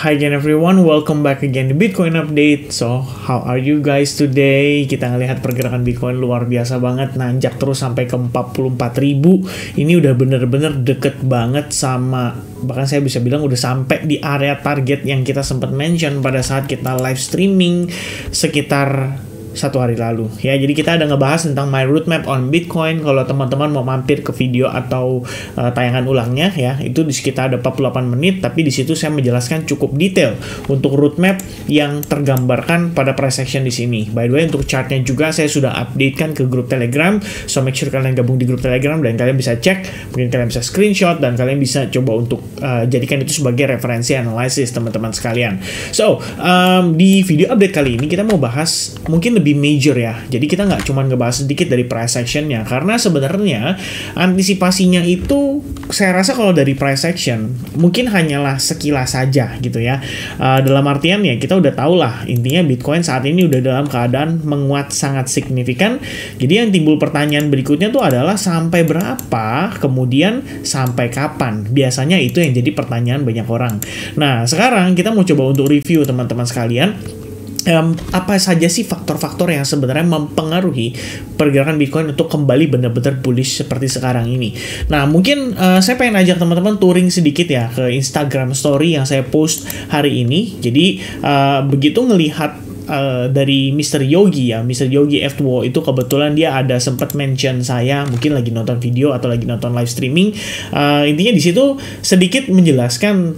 Hi again everyone, welcome back again to Bitcoin Update. So, how are you guys today? Kita ngelihat pergerakan Bitcoin luar biasa banget, nanjak terus sampai ke 44.000. Ini udah bener-bener deket banget sama, bahkan saya bisa bilang udah sampai di area target yang kita sempat mention pada saat kita live streaming sekitar 1 hari lalu ya. Jadi kita ada ngebahas tentang my roadmap on Bitcoin. Kalau teman-teman mau mampir ke video atau tayangan ulangnya ya, itu di sekitar ada 48 menit, tapi di situ saya menjelaskan cukup detail untuk roadmap yang tergambarkan pada price action di sini. By the way, untuk chartnya juga saya sudah updatekan ke grup Telegram, so make sure kalian gabung di grup Telegram dan kalian bisa cek, mungkin kalian bisa screenshot dan kalian bisa coba untuk jadikan itu sebagai referensi analisis teman-teman sekalian. So di video update kali ini kita mau bahas mungkin lebih major ya. Jadi kita nggak cuma ngebahas sedikit dari price actionnya, karena sebenarnya antisipasinya itu saya rasa kalau dari price action mungkin hanyalah sekilas saja gitu ya. Dalam artian ya kita udah tahu lah intinya Bitcoin saat ini udah dalam keadaan menguat sangat signifikan. Jadi yang timbul pertanyaan berikutnya tuh adalah sampai berapa, kemudian sampai kapan. Biasanya itu yang jadi pertanyaan banyak orang. Nah sekarang kita mau coba untuk review teman-teman sekalian. Apa saja sih faktor-faktor yang sebenarnya mempengaruhi pergerakan Bitcoin untuk kembali benar-benar bullish seperti sekarang ini. Nah, mungkin saya pengen ajak teman-teman touring sedikit ya ke Instagram story yang saya post hari ini. Jadi, begitu ngelihat dari Mr. Yogi ya, Mr. Yogi F2 itu kebetulan dia ada sempat mention saya, mungkin lagi nonton video atau lagi nonton live streaming. Intinya di situ sedikit menjelaskan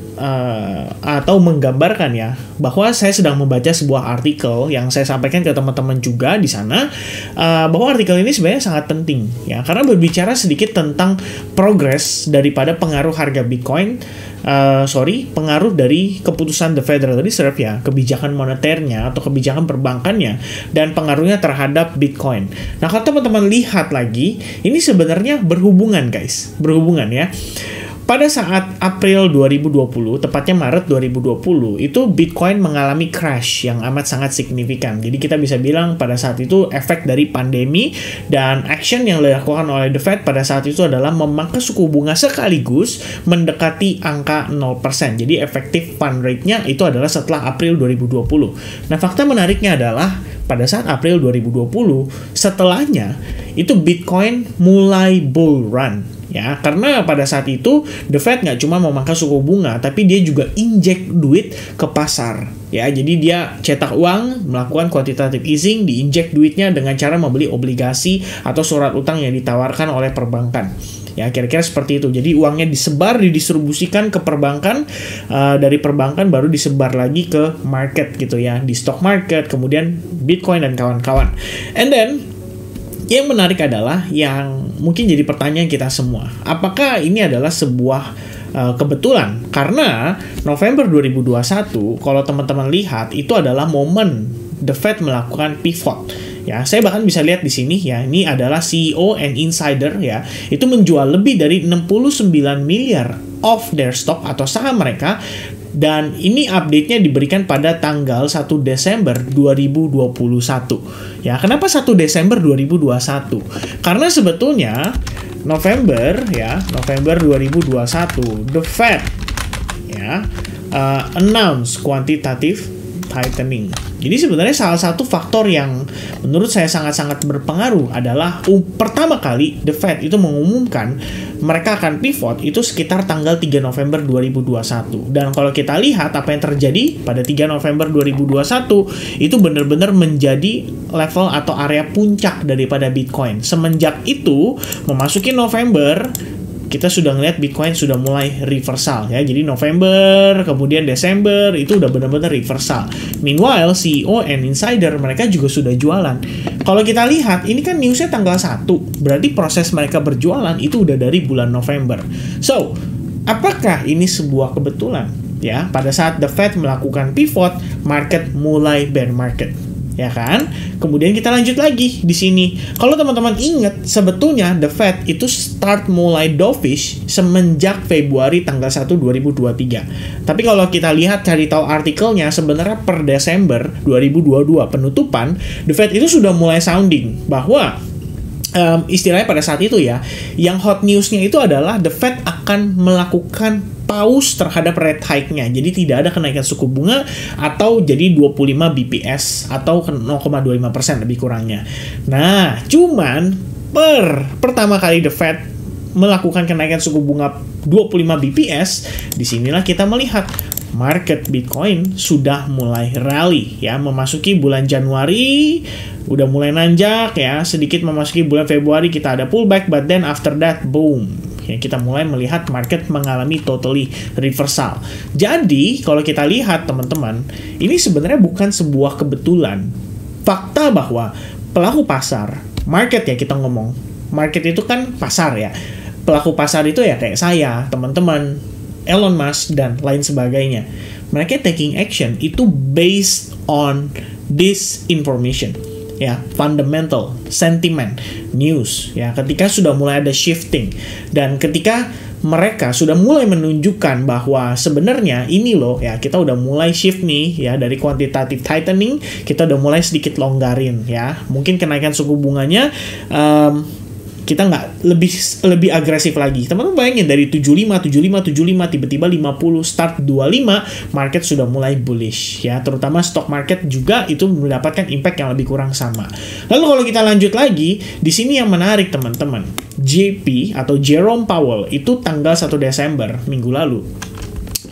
atau menggambarkan ya bahwa saya sedang membaca sebuah artikel yang saya sampaikan ke teman-teman juga di sana, bahwa artikel ini sebenarnya sangat penting ya, karena berbicara sedikit tentang progres daripada pengaruh harga Bitcoin, pengaruh dari keputusan The Federal Reserve ya, kebijakan moneternya atau kebijakan perbankannya, dan pengaruhnya terhadap Bitcoin. Nah, kalau teman-teman lihat lagi, ini sebenarnya berhubungan guys, berhubungan ya. Pada saat April 2020, tepatnya Maret 2020, itu Bitcoin mengalami crash yang amat sangat signifikan. Jadi kita bisa bilang pada saat itu efek dari pandemi dan action yang dilakukan oleh The Fed pada saat itu adalah memangkas suku bunga sekaligus mendekati angka 0%. Jadi efektif fund rate-nya itu adalah setelah April 2020. Nah, fakta menariknya adalah pada saat April 2020, setelahnya itu Bitcoin mulai bull run. Ya, karena pada saat itu The Fed nggak cuma memangkas suku bunga, tapi dia juga injek duit ke pasar. Ya, jadi dia cetak uang, melakukan quantitative easing, diinjek duitnya dengan cara membeli obligasi atau surat utang yang ditawarkan oleh perbankan. Ya, kira-kira seperti itu. Jadi uangnya disebar, didistribusikan ke perbankan, dari perbankan baru disebar lagi ke market gitu ya, di stock market, kemudian Bitcoin dan kawan-kawan. And then yang menarik adalah yang mungkin jadi pertanyaan kita semua. Apakah ini adalah sebuah kebetulan? Karena November 2021, kalau teman-teman lihat, itu adalah momen The Fed melakukan pivot. Ya, saya bahkan bisa lihat di sini ya, ini adalah CEO and insider ya, itu menjual lebih dari 69 miliar of their stock atau saham mereka. Dan ini update-nya diberikan pada tanggal 1 Desember 2021. Ya, kenapa 1 Desember 2021? Karena sebetulnya November 2021 The Fed ya announce quantitative tightening. Jadi sebenarnya salah satu faktor yang menurut saya sangat-sangat berpengaruh adalah pertama kali The Fed itu mengumumkan mereka akan pivot itu sekitar tanggal 3 November 2021. Dan kalau kita lihat apa yang terjadi pada 3 November 2021, itu benar-benar menjadi level atau area puncak daripada Bitcoin. Semenjak itu memasuki November, kita sudah ngeliat Bitcoin sudah mulai reversal ya. Jadi November, kemudian Desember itu udah benar-benar reversal. Meanwhile, CEO and insider mereka juga sudah jualan. Kalau kita lihat, ini kan newsnya tanggal 1. Berarti proses mereka berjualan itu udah dari bulan November. So, apakah ini sebuah kebetulan? Ya, pada saat The Fed melakukan pivot, market mulai bear market. Ya kan? Kemudian kita lanjut lagi di sini. Kalau teman-teman ingat, sebetulnya The Fed itu start mulai dovish semenjak Februari tanggal 1 2023. Tapi kalau kita lihat cari tahu artikelnya, sebenarnya per Desember 2022 penutupan, The Fed itu sudah mulai sounding bahwa istilahnya pada saat itu ya, yang hot newsnya itu adalah The Fed akan melakukan pause terhadap rate hike-nya. Jadi tidak ada kenaikan suku bunga atau jadi 25 BPS atau 0,25% lebih kurangnya. Nah, cuman pertama kali The Fed melakukan kenaikan suku bunga 25 BPS, disinilah kita melihat market Bitcoin sudah mulai rally ya, memasuki bulan Januari udah mulai nanjak ya, sedikit memasuki bulan Februari kita ada pullback, but then after that boom ya, kita mulai melihat market mengalami totally reversal. Jadi kalau kita lihat teman-teman, ini sebenarnya bukan sebuah kebetulan. Fakta bahwa pelaku pasar, market ya, kita ngomong market itu kan pasar ya, pelaku pasar itu ya kayak saya, teman-teman, Elon Musk, dan lain sebagainya. Mereka taking action itu based on this information. Ya, fundamental, sentiment, news. Ya, ketika sudah mulai ada shifting. Dan ketika mereka sudah mulai menunjukkan bahwa sebenarnya ini loh, ya, kita udah mulai shift nih, ya, dari quantitative tightening, kita udah mulai sedikit longgarin, ya. Mungkin kenaikan suku bunganya, kita nggak lebih agresif lagi. Teman-teman bayangin dari 75 tiba-tiba 50 start 25, market sudah mulai bullish ya, terutama stock market juga itu mendapatkan impact yang lebih kurang sama. Lalu kalau kita lanjut lagi, di sini yang menarik teman-teman, JP atau Jerome Powell itu tanggal 1 Desember minggu lalu.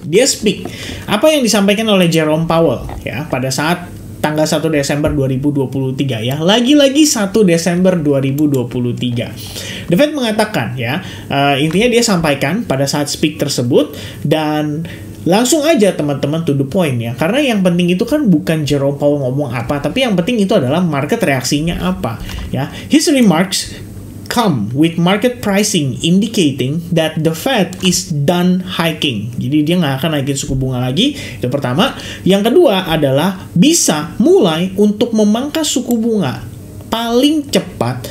Dia speak. Apa yang disampaikan oleh Jerome Powell ya pada saat tanggal 1 Desember 2023 ya. Lagi-lagi 1 Desember 2023. The Fed mengatakan ya, intinya dia sampaikan pada saat speak tersebut, dan langsung aja teman-teman to the point ya. Karena yang penting itu kan bukan Jerome Powell ngomong apa, tapi yang penting itu adalah market reaksinya apa ya. His remarks come with market pricing indicating that the Fed is done hiking. Jadi dia nggak akan naikin suku bunga lagi. Itu pertama. Yang kedua adalah bisa mulai untuk memangkas suku bunga paling cepat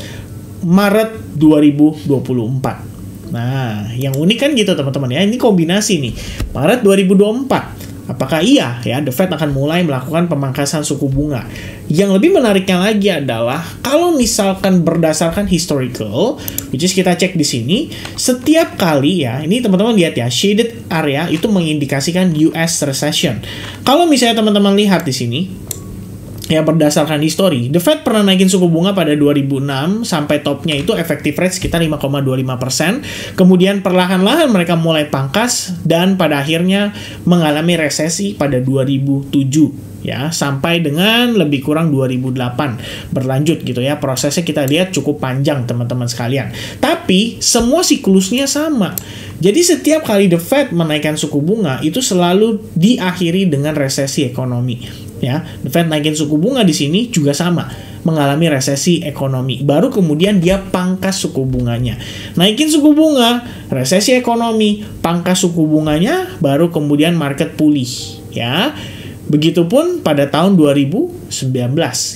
Maret 2024. Nah, yang unik kan gitu teman-teman ya. Ini kombinasi nih. Maret 2024. Apakah iya ya The Fed akan mulai melakukan pemangkasan suku bunga? Yang lebih menariknya lagi adalah kalau misalkan berdasarkan historical, which is kita cek di sini, setiap kali ya, ini teman-teman lihat ya, shaded area itu mengindikasikan US recession. Kalau misalnya teman-teman lihat di sini, ya berdasarkan histori, The Fed pernah naikin suku bunga pada 2006 sampai topnya itu effective rate sekitar 5,25%. Kemudian perlahan-lahan mereka mulai pangkas dan pada akhirnya mengalami resesi pada 2007 ya, sampai dengan lebih kurang 2008 berlanjut gitu ya. Prosesnya kita lihat cukup panjang teman-teman sekalian. Tapi semua siklusnya sama. Jadi setiap kali The Fed menaikkan suku bunga itu selalu diakhiri dengan resesi ekonomi. Ya, The Fed naikin suku bunga di sini juga sama, mengalami resesi ekonomi. Baru kemudian dia pangkas suku bunganya. Naikin suku bunga, resesi ekonomi, pangkas suku bunganya, baru kemudian market pulih. Ya, begitupun pada tahun 2019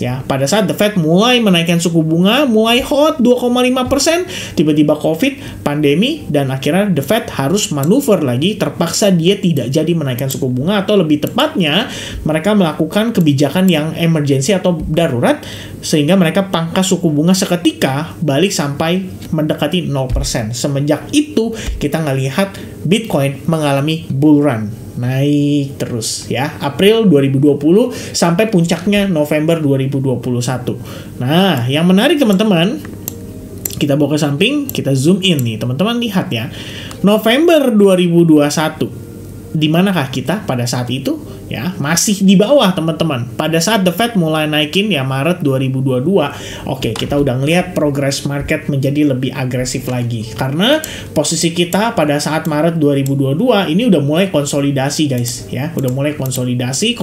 ya. Pada saat The Fed mulai menaikkan suku bunga, mulai hot 2,5%, tiba-tiba COVID, pandemi, dan akhirnya The Fed harus manuver lagi, terpaksa dia tidak jadi menaikkan suku bunga, atau lebih tepatnya mereka melakukan kebijakan yang emergency atau darurat, sehingga mereka pangkas suku bunga seketika balik sampai mendekati 0%. Semenjak itu kita ngelihat Bitcoin mengalami bull run, naik terus ya, April 2020 sampai puncaknya November 2021. Nah, yang menarik teman-teman, kita bawa ke samping, kita zoom in nih teman-teman, lihat ya, November 2021, di manakah kita pada saat itu? Ya, masih di bawah teman-teman. Pada saat The Fed mulai naikin ya Maret 2022, oke, kita udah ngelihat progress market menjadi lebih agresif lagi. Karena posisi kita pada saat Maret 2022 ini udah mulai konsolidasi guys, ya. Udah mulai konsolidasi,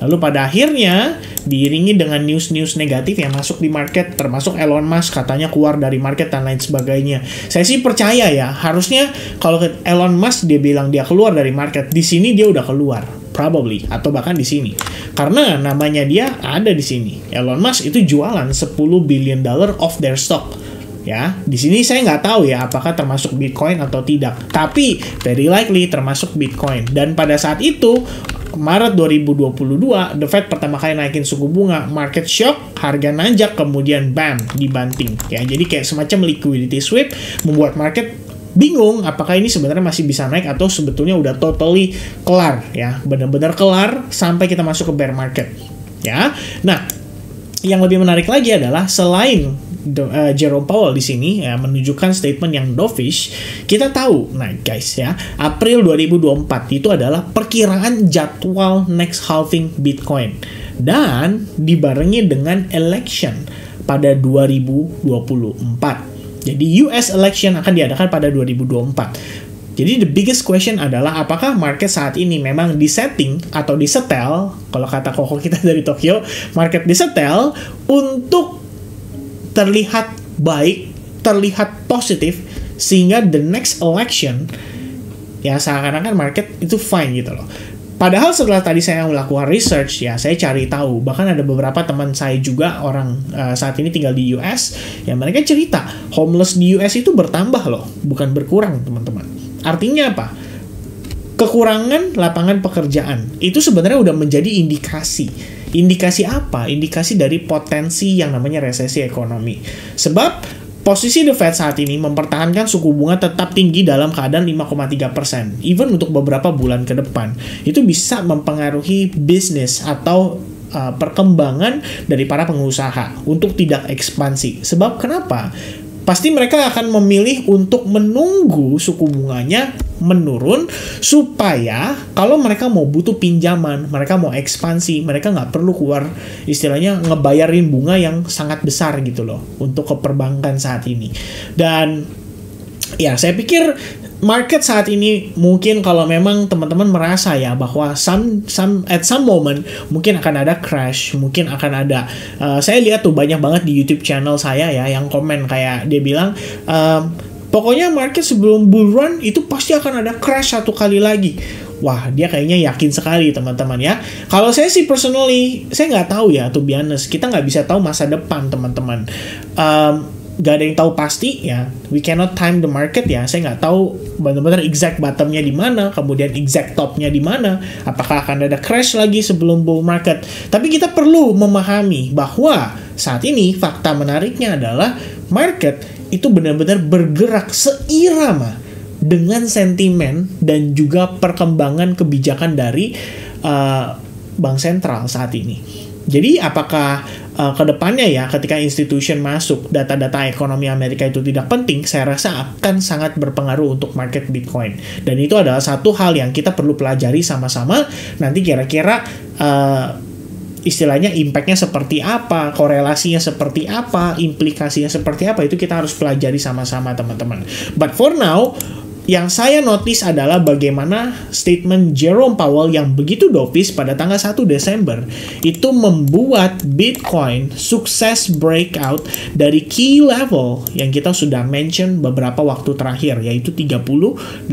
lalu pada akhirnya diiringi dengan news-news negatif yang masuk di market, termasuk Elon Musk katanya keluar dari market dan lain sebagainya. Saya sih percaya ya, harusnya kalau Elon Musk dia bilang dia keluar dari market, di sini dia udah keluar. Probably, atau bahkan di sini. Karena namanya dia ada di sini. Elon Musk itu jualan $10 billion of their stock. Ya, di sini saya nggak tahu ya apakah termasuk Bitcoin atau tidak. Tapi very likely termasuk Bitcoin. Dan pada saat itu Maret 2022, The Fed pertama kali naikin suku bunga, market shock, harga nanjak, kemudian bam, dibanting. Ya, jadi kayak semacam liquidity sweep, membuat market bingung apakah ini sebenarnya masih bisa naik atau sebetulnya udah totally kelar ya, benar-benar kelar sampai kita masuk ke bear market ya. Nah, yang lebih menarik lagi adalah selain Jerome Powell di sini ya menunjukkan statement yang dovish, kita tahu, nah guys ya, April 2024 itu adalah perkiraan jadwal next halving Bitcoin dan dibarengi dengan election pada 2024. Jadi US election akan diadakan pada 2024. Jadi the biggest question adalah apakah market saat ini memang disetting atau disetel, kalau kata koko kita dari Tokyo, market disetel untuk terlihat baik, terlihat positif, sehingga the next election ya seakan-akan market itu fine gitu loh. Padahal setelah tadi saya melakukan research ya, saya cari tahu, bahkan ada beberapa teman saya juga orang saat ini tinggal di US, ya mereka cerita homeless di US itu bertambah loh, bukan berkurang teman-teman. Artinya apa? Kekurangan lapangan pekerjaan itu sebenarnya udah menjadi indikasi. Indikasi apa? Indikasi dari potensi yang namanya resesi ekonomi. Sebab posisi The Fed saat ini mempertahankan suku bunga tetap tinggi dalam keadaan 5,3%. Even untuk beberapa bulan ke depan. Itu bisa mempengaruhi bisnis atau perkembangan dari para pengusaha untuk tidak ekspansi. Sebab kenapa? Pasti mereka akan memilih untuk menunggu suku bunganya menurun supaya kalau mereka mau butuh pinjaman, mereka mau ekspansi, mereka nggak perlu keluar istilahnya ngebayarin bunga yang sangat besar gitu loh untuk ke perbankan saat ini. Dan ya saya pikir market saat ini mungkin kalau memang teman-teman merasa ya bahwa at some moment mungkin akan ada crash, mungkin akan ada saya lihat tuh banyak banget di YouTube channel saya ya yang komen kayak dia bilang pokoknya market sebelum bull run itu pasti akan ada crash satu kali lagi. Wah, dia kayaknya yakin sekali teman-teman ya. Kalau saya sih personally, saya nggak tahu ya, to be honest. Kita nggak bisa tahu masa depan teman-teman. Gak ada yang tahu pasti ya, we cannot time the market ya. Saya nggak tahu benar-benar exact bottomnya di mana, kemudian exact topnya di mana, apakah akan ada crash lagi sebelum bull market. Tapi kita perlu memahami bahwa saat ini fakta menariknya adalah market itu benar-benar bergerak seirama dengan sentimen dan juga perkembangan kebijakan dari bank sentral saat ini. Jadi apakah kedepannya ya ketika institution masuk data-data ekonomi Amerika itu tidak penting, saya rasa akan sangat berpengaruh untuk market Bitcoin. Dan itu adalah satu hal yang kita perlu pelajari sama-sama. Nanti kira-kira istilahnya impact-nya seperti apa, korelasinya seperti apa, implikasinya seperti apa, itu kita harus pelajari sama-sama teman-teman. But for now, yang saya notice adalah bagaimana statement Jerome Powell yang begitu dovish pada tanggal 1 Desember itu membuat Bitcoin sukses breakout dari key level yang kita sudah mention beberapa waktu terakhir, yaitu 38.000.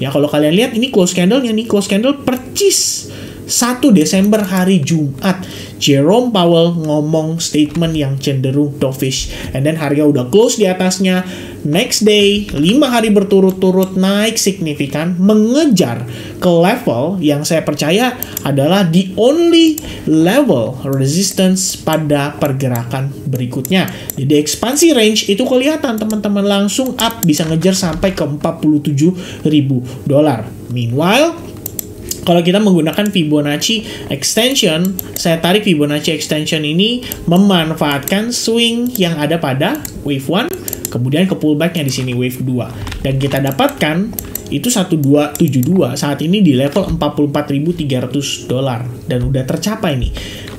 Ya, kalau kalian lihat ini close candle-nya nih, close candle percis 1 Desember hari Jumat, Jerome Powell ngomong statement yang cenderung dovish, and then harga udah close di atasnya. Next day, 5 hari berturut-turut naik signifikan, mengejar ke level yang saya percaya adalah the only level resistance pada pergerakan berikutnya. Jadi ekspansi range itu kelihatan teman-teman, langsung up, bisa ngejar sampai ke $47.000. Meanwhile, kalau kita menggunakan Fibonacci extension, saya tarik Fibonacci extension ini memanfaatkan swing yang ada pada wave 1, kemudian ke pullbacknya di sini wave 2. Dan kita dapatkan itu 1272 saat ini di level $44.300 dan udah tercapai nih.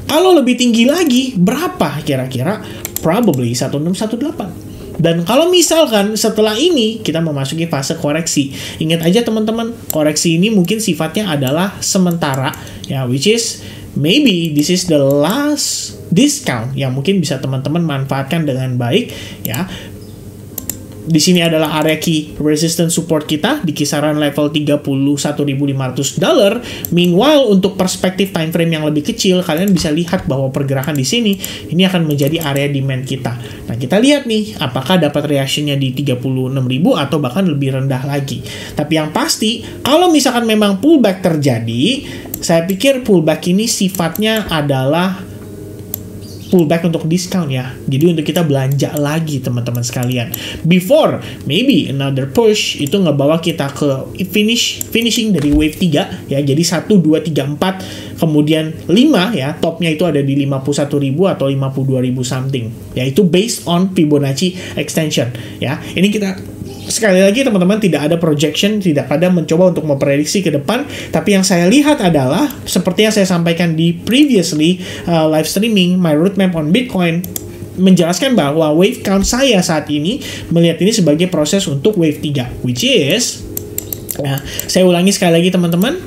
Kalau lebih tinggi lagi, berapa kira-kira? Probably 1618. Dan kalau misalkan setelah ini kita memasuki fase koreksi, ingat aja teman-teman, koreksi ini mungkin sifatnya adalah sementara ya, which is maybe this is the last discount yang mungkin bisa teman-teman manfaatkan dengan baik ya. Di sini adalah area key resistance support kita di kisaran level $31.500. Meanwhile, untuk perspektif time frame yang lebih kecil, kalian bisa lihat bahwa pergerakan di sini ini akan menjadi area demand kita. Nah, kita lihat nih apakah dapat reaksinya di 36.000 atau bahkan lebih rendah lagi. Tapi yang pasti, kalau misalkan memang pullback terjadi, saya pikir pullback ini sifatnya adalah pullback untuk discount ya. Jadi untuk kita belanja lagi teman-teman sekalian. Before maybe another push itu ngebawa kita ke finishing dari wave 3 ya. Jadi 1 2 3 4 kemudian 5 ya. Topnya itu ada di 51.000 atau 52.000 something. Ya itu based on Fibonacci extension ya. Ini kita sekali lagi teman-teman tidak ada projection, tidak ada mencoba untuk memprediksi ke depan, tapi yang saya lihat adalah seperti yang saya sampaikan di previously live streaming my roadmap on Bitcoin, menjelaskan bahwa wave count saya saat ini melihat ini sebagai proses untuk wave 3, which is ya, saya ulangi sekali lagi teman-teman,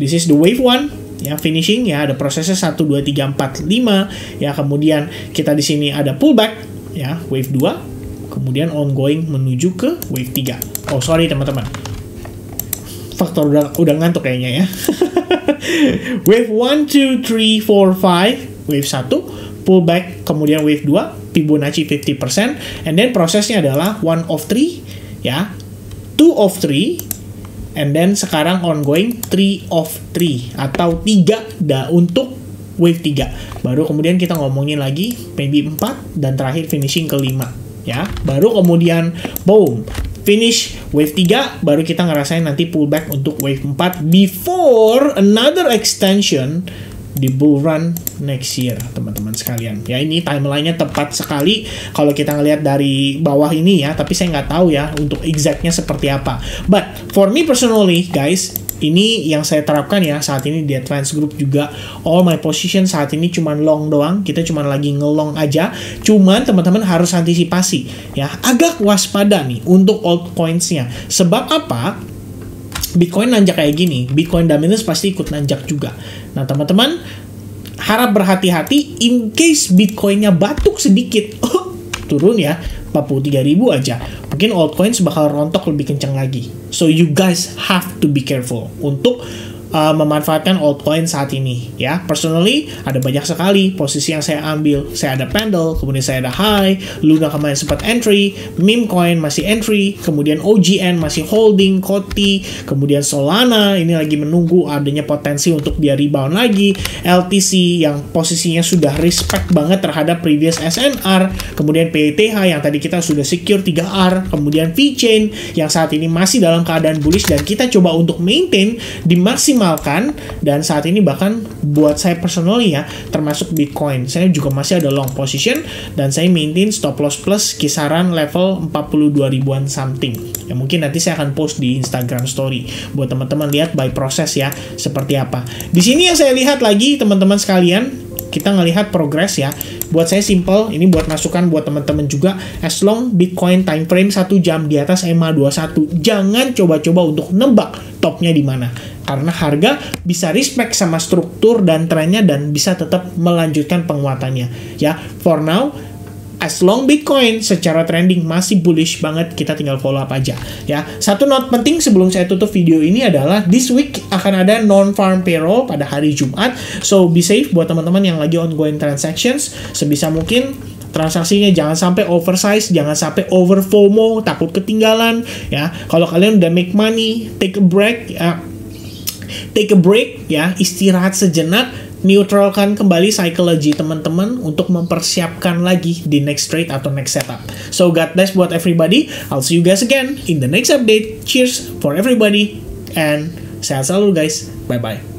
this is the wave 1 ya, finishing ya, ada prosesnya 1 2 3 4 5 ya, kemudian kita di sini ada pullback ya, wave 2, kemudian ongoing menuju ke wave 3. Oh sorry teman-teman, faktor udah ngantuk kayaknya ya. Wave 1, 2, 3, 4, 5, wave 1 pullback, kemudian wave 2 Fibonacci 50%, and then prosesnya adalah 1 of 3 ya, 2 of 3, and then sekarang ongoing 3 of 3 atau 3 untuk wave 3. Baru kemudian kita ngomongin lagi maybe 4 dan terakhir finishing ke 5 ya, baru kemudian boom finish wave 3, baru kita ngerasain nanti pullback untuk wave 4 before another extension di bull run next year teman-teman sekalian ya. Ini timelinenya tepat sekali kalau kita ngelihat dari bawah ini ya, tapi saya nggak tahu ya untuk exactnya seperti apa, but for me personally guys, ini yang saya terapkan ya saat ini di advance group juga. All my position saat ini cuman long doang, kita cuman lagi ngelong aja. Cuman teman-teman harus antisipasi ya, agak waspada nih untuk altcoins-nya. Sebab apa? Bitcoin nanjak kayak gini, Bitcoin dominance pasti ikut nanjak juga. Nah teman-teman harap berhati-hati in case Bitcoin-nya batuk sedikit, turun ya 43.000 aja, mungkin altcoins bakal rontok lebih kencang lagi. So you guys have to be careful untuk memanfaatkan altcoin saat ini ya. Personally ada banyak sekali posisi yang saya ambil. Saya ada Pendle, kemudian saya ada High, Luna kemarin sempat entry, Meme Coin masih entry, kemudian OGN masih holding, Koti, kemudian Solana ini lagi menunggu adanya potensi untuk dia rebound lagi, LTC yang posisinya sudah respect banget terhadap previous SNR, kemudian PTH yang tadi kita sudah secure 3R, kemudian VeChain yang saat ini masih dalam keadaan bullish dan kita coba untuk maintain di maksimal, dan saat ini bahkan buat saya personally ya, termasuk Bitcoin saya juga masih ada long position dan saya maintain stop loss plus kisaran level 42 ribuan something ya. Mungkin nanti saya akan post di Instagram story buat teman-teman lihat by proses ya seperti apa. Di sini yang saya lihat lagi teman-teman sekalian, kita ngelihat progress ya. Buat saya simple, ini buat masukan buat teman-teman juga, as long Bitcoin time frame 1 jam di atas EMA 21, jangan coba-coba untuk nebak topnya di mana. Karena harga bisa respect sama struktur dan trennya dan bisa tetap melanjutkan penguatannya. Ya, for now, as long Bitcoin secara trending masih bullish banget, kita tinggal follow up aja ya. Satu note penting sebelum saya tutup video ini adalah this week akan ada non-farm payroll pada hari Jumat. So be safe buat teman-teman yang lagi ongoing transactions. Sebisa mungkin transaksinya jangan sampai oversize, jangan sampai over FOMO, takut ketinggalan ya. Kalau kalian udah make money, take a break ya, istirahat sejenak, neutralkan kembali psychology teman-teman untuk mempersiapkan lagi di next trade atau next setup. So God bless buat everybody. I'll see you guys again in the next update. Cheers for everybody and sehat selalu guys. Bye bye.